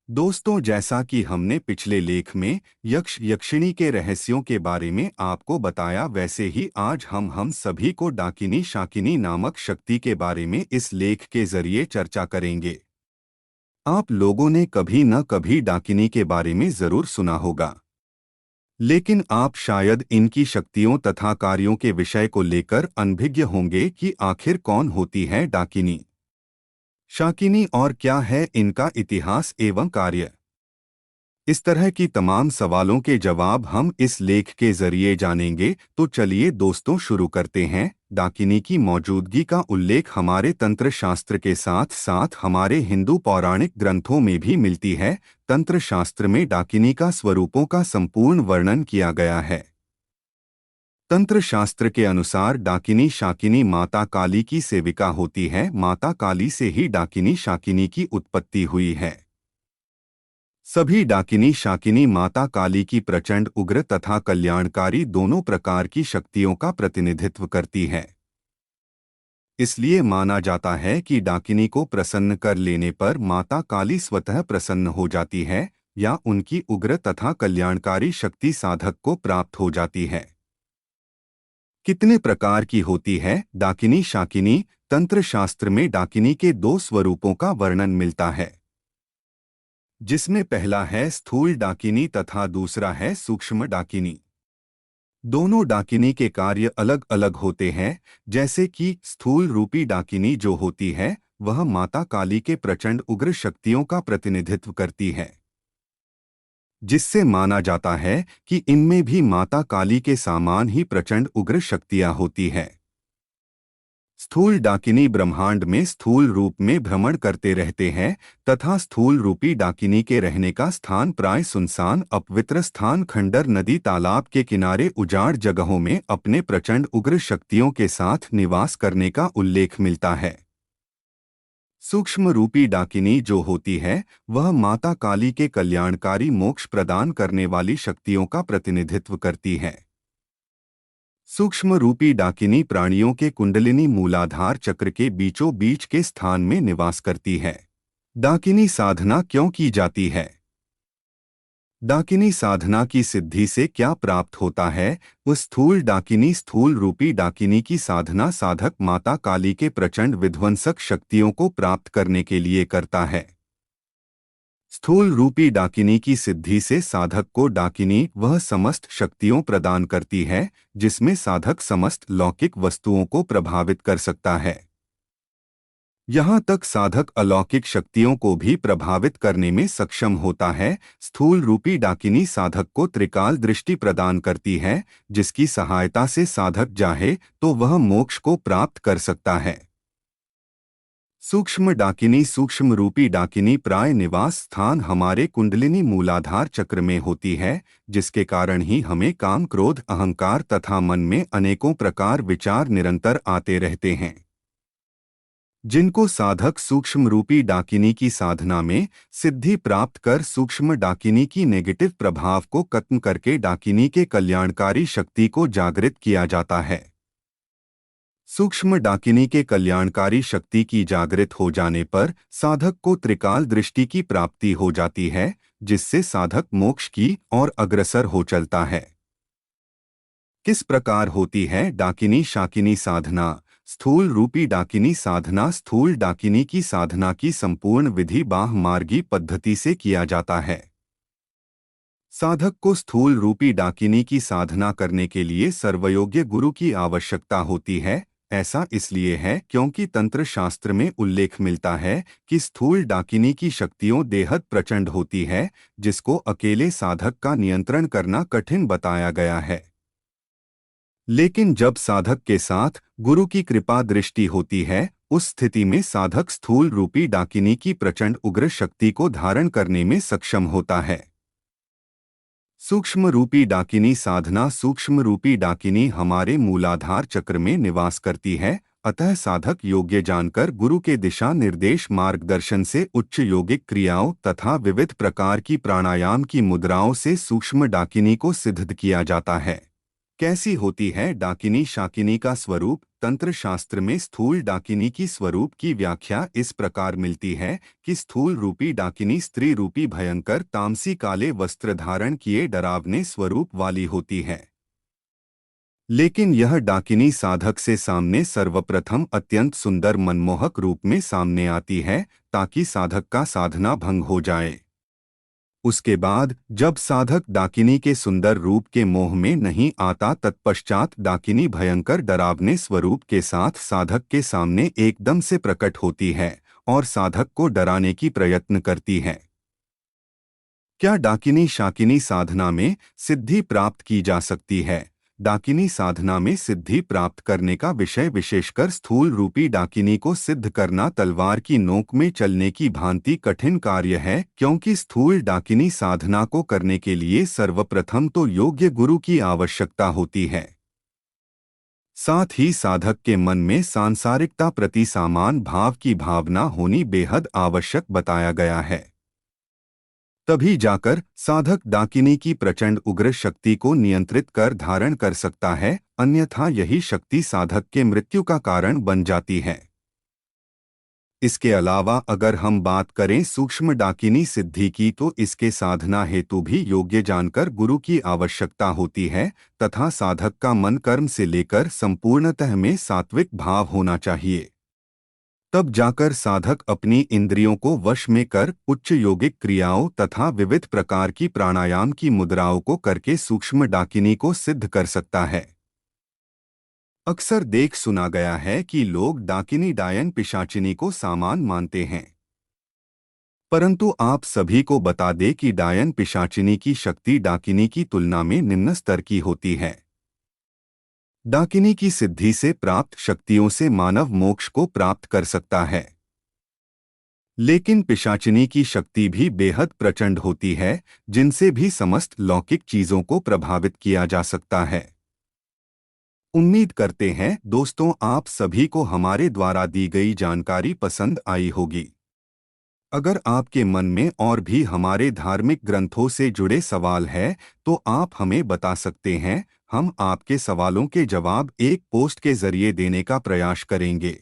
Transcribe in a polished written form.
दोस्तों, जैसा कि हमने पिछले लेख में यक्ष यक्षिणी के रहस्यों के बारे में आपको बताया, वैसे ही आज हम सभी को डाकिनी शाकिनी नामक शक्ति के बारे में इस लेख के जरिए चर्चा करेंगे। आप लोगों ने कभी न कभी डाकिनी के बारे में जरूर सुना होगा, लेकिन आप शायद इनकी शक्तियों तथा कार्यों के विषय को लेकर अनभिज्ञ होंगे कि आखिर कौन होती है डाकिनी शाकिनी और क्या है इनका इतिहास एवं कार्य। इस तरह की तमाम सवालों के जवाब हम इस लेख के जरिए जानेंगे। तो चलिए दोस्तों, शुरू करते हैं। डाकिनी की मौजूदगी का उल्लेख हमारे तंत्र शास्त्र के साथ साथ हमारे हिंदू पौराणिक ग्रंथों में भी मिलती है। तंत्र शास्त्र में डाकिनी का स्वरूपों का संपूर्ण वर्णन किया गया है। तंत्र शास्त्र के अनुसार डाकिनी शाकिनी माता काली की सेविका होती है। माता काली से ही डाकिनी शाकिनी की उत्पत्ति हुई है। सभी डाकिनी शाकिनी माता काली की प्रचंड उग्र तथा कल्याणकारी दोनों प्रकार की शक्तियों का प्रतिनिधित्व करती है। इसलिए माना जाता है कि डाकिनी को प्रसन्न कर लेने पर माता काली स्वतः प्रसन्न हो जाती है या उनकी उग्र तथा कल्याणकारी शक्ति साधक को प्राप्त हो जाती है। कितने प्रकार की होती है डाकिनी शाकिनी? तंत्र शास्त्र में डाकिनी के दो स्वरूपों का वर्णन मिलता है, जिसमें पहला है स्थूल डाकिनी तथा दूसरा है सूक्ष्म डाकिनी। दोनों डाकिनी के कार्य अलग अलग होते हैं। जैसे कि स्थूल रूपी डाकिनी जो होती है वह माता काली के प्रचंड उग्र शक्तियों का प्रतिनिधित्व करती है, जिससे माना जाता है कि इनमें भी माता काली के समान ही प्रचंड उग्र शक्तियां होती है। स्थूल डाकिनी ब्रह्मांड में स्थूल रूप में भ्रमण करते रहते हैं तथा स्थूल रूपी डाकिनी के रहने का स्थान प्राय सुनसान अपवित्र स्थान, खंडर, नदी, तालाब के किनारे, उजाड़ जगहों में अपने प्रचंड उग्र शक्तियों के साथ निवास करने का उल्लेख मिलता है। सूक्ष्म रूपी डाकिनी जो होती है वह माता काली के कल्याणकारी मोक्ष प्रदान करने वाली शक्तियों का प्रतिनिधित्व करती है। सूक्ष्म रूपी डाकिनी प्राणियों के कुंडलिनी मूलाधार चक्र के बीचों बीच के स्थान में निवास करती है। डाकिनी साधना क्यों की जाती है? डाकिनी साधना की सिद्धि से क्या प्राप्त होता है? उस स्थूल डाकिनी स्थूल रूपी डाकिनी की साधना साधक माता काली के प्रचंड विध्वंसक शक्तियों को प्राप्त करने के लिए करता है। स्थूल रूपी डाकिनी की सिद्धि से साधक को डाकिनी वह समस्त शक्तियों प्रदान करती है जिसमें साधक समस्त लौकिक वस्तुओं को प्रभावित कर सकता है। यहाँ तक साधक अलौकिक शक्तियों को भी प्रभावित करने में सक्षम होता है। स्थूल रूपी डाकिनी साधक को त्रिकाल दृष्टि प्रदान करती है, जिसकी सहायता से साधक चाहे तो वह मोक्ष को प्राप्त कर सकता है। सूक्ष्म डाकिनी सूक्ष्म रूपी डाकिनी प्राय निवास स्थान हमारे कुंडलिनी मूलाधार चक्र में होती है, जिसके कारण ही हमें काम, क्रोध, अहंकार तथा मन में अनेकों प्रकार विचार निरंतर आते रहते हैं, जिनको साधक सूक्ष्म रूपी डाकिनी की साधना में सिद्धि प्राप्त कर सूक्ष्म डाकिनी की नेगेटिव प्रभाव को खत्म करके डाकिनी के कल्याणकारी शक्ति को जागृत किया जाता है। सूक्ष्म डाकिनी के कल्याणकारी शक्ति की जागृत हो जाने पर साधक को त्रिकाल दृष्टि की प्राप्ति हो जाती है, जिससे साधक मोक्ष की ओर अग्रसर हो चलता है। किस प्रकार होती है डाकिनी शाकिनी साधना? स्थूल रूपी डाकिनी साधना स्थूल डाकिनी की साधना की संपूर्ण विधि बाह्य मार्गी पद्धति से किया जाता है। साधक को स्थूल रूपी डाकिनी की साधना करने के लिए सर्वयोग्य गुरु की आवश्यकता होती है। ऐसा इसलिए है क्योंकि तंत्र शास्त्र में उल्लेख मिलता है कि स्थूल डाकिनी की शक्तियों बेहद प्रचंड होती है, जिसको अकेले साधक का नियंत्रण करना कठिन बताया गया है। लेकिन जब साधक के साथ गुरु की कृपा दृष्टि होती है, उस स्थिति में साधक स्थूल रूपी डाकिनी की प्रचंड उग्र शक्ति को धारण करने में सक्षम होता है। सूक्ष्म रूपी डाकिनी साधना सूक्ष्म रूपी डाकिनी हमारे मूलाधार चक्र में निवास करती है, अतः साधक योग्य जानकर गुरु के दिशा निर्देश मार्गदर्शन से उच्च योगिक क्रियाओं तथा विविध प्रकार की प्राणायाम की मुद्राओं से सूक्ष्म डाकिनी को सिद्ध किया जाता है। कैसी होती है डाकिनी शाकिनी का स्वरूप? तंत्र शास्त्र में स्थूल डाकिनी की स्वरूप की व्याख्या इस प्रकार मिलती है कि स्थूल रूपी डाकिनी स्त्री रूपी भयंकर तामसी काले वस्त्र धारण किए डरावने स्वरूप वाली होती है। लेकिन यह डाकिनी साधक से सामने सर्वप्रथम अत्यंत सुंदर मनमोहक रूप में सामने आती है ताकि साधक का साधना भंग हो जाए। उसके बाद जब साधक डाकिनी के सुंदर रूप के मोह में नहीं आता तत्पश्चात डाकिनी भयंकर डरावने स्वरूप के साथ साधक के सामने एकदम से प्रकट होती है और साधक को डराने की प्रयत्न करती है। क्या डाकिनी शाकिनी साधना में सिद्धि प्राप्त की जा सकती है? डाकिनी साधना में सिद्धि प्राप्त करने का विषय विशेषकर स्थूल रूपी डाकिनी को सिद्ध करना तलवार की नोक में चलने की भांति कठिन कार्य है, क्योंकि स्थूल डाकिनी साधना को करने के लिए सर्वप्रथम तो योग्य गुरु की आवश्यकता होती है। साथ ही साधक के मन में सांसारिकता प्रति समान भाव की भावना होनी बेहद आवश्यक बताया गया है। तभी जाकर साधक डाकिनी की प्रचंड उग्र शक्ति को नियंत्रित कर धारण कर सकता है, अन्यथा यही शक्ति साधक के मृत्यु का कारण बन जाती है। इसके अलावा अगर हम बात करें सूक्ष्म डाकिनी सिद्धि की तो इसके साधना हेतु भी योग्य जानकर गुरु की आवश्यकता होती है तथा साधक का मन कर्म से लेकर संपूर्णतः में सात्विक भाव होना चाहिए। तब जाकर साधक अपनी इंद्रियों को वश में कर उच्च योगिक क्रियाओं तथा विविध प्रकार की प्राणायाम की मुद्राओं को करके सूक्ष्म डाकिनी को सिद्ध कर सकता है। अक्सर देख सुना गया है कि लोग डाकिनी डायन पिशाचिनी को सामान मानते हैं, परंतु आप सभी को बता दें कि डायन पिशाचिनी की शक्ति डाकिनी की तुलना में निम्न स्तर की होती है। डाकिनी की सिद्धि से प्राप्त शक्तियों से मानव मोक्ष को प्राप्त कर सकता है, लेकिन पिशाचिनी की शक्ति भी बेहद प्रचंड होती है, जिनसे भी समस्त लौकिक चीजों को प्रभावित किया जा सकता है। उम्मीद करते हैं दोस्तों आप सभी को हमारे द्वारा दी गई जानकारी पसंद आई होगी। अगर आपके मन में और भी हमारे धार्मिक ग्रंथों से जुड़े सवाल है तो आप हमें बता सकते हैं, हम आपके सवालों के जवाब एक पोस्ट के जरिए देने का प्रयास करेंगे।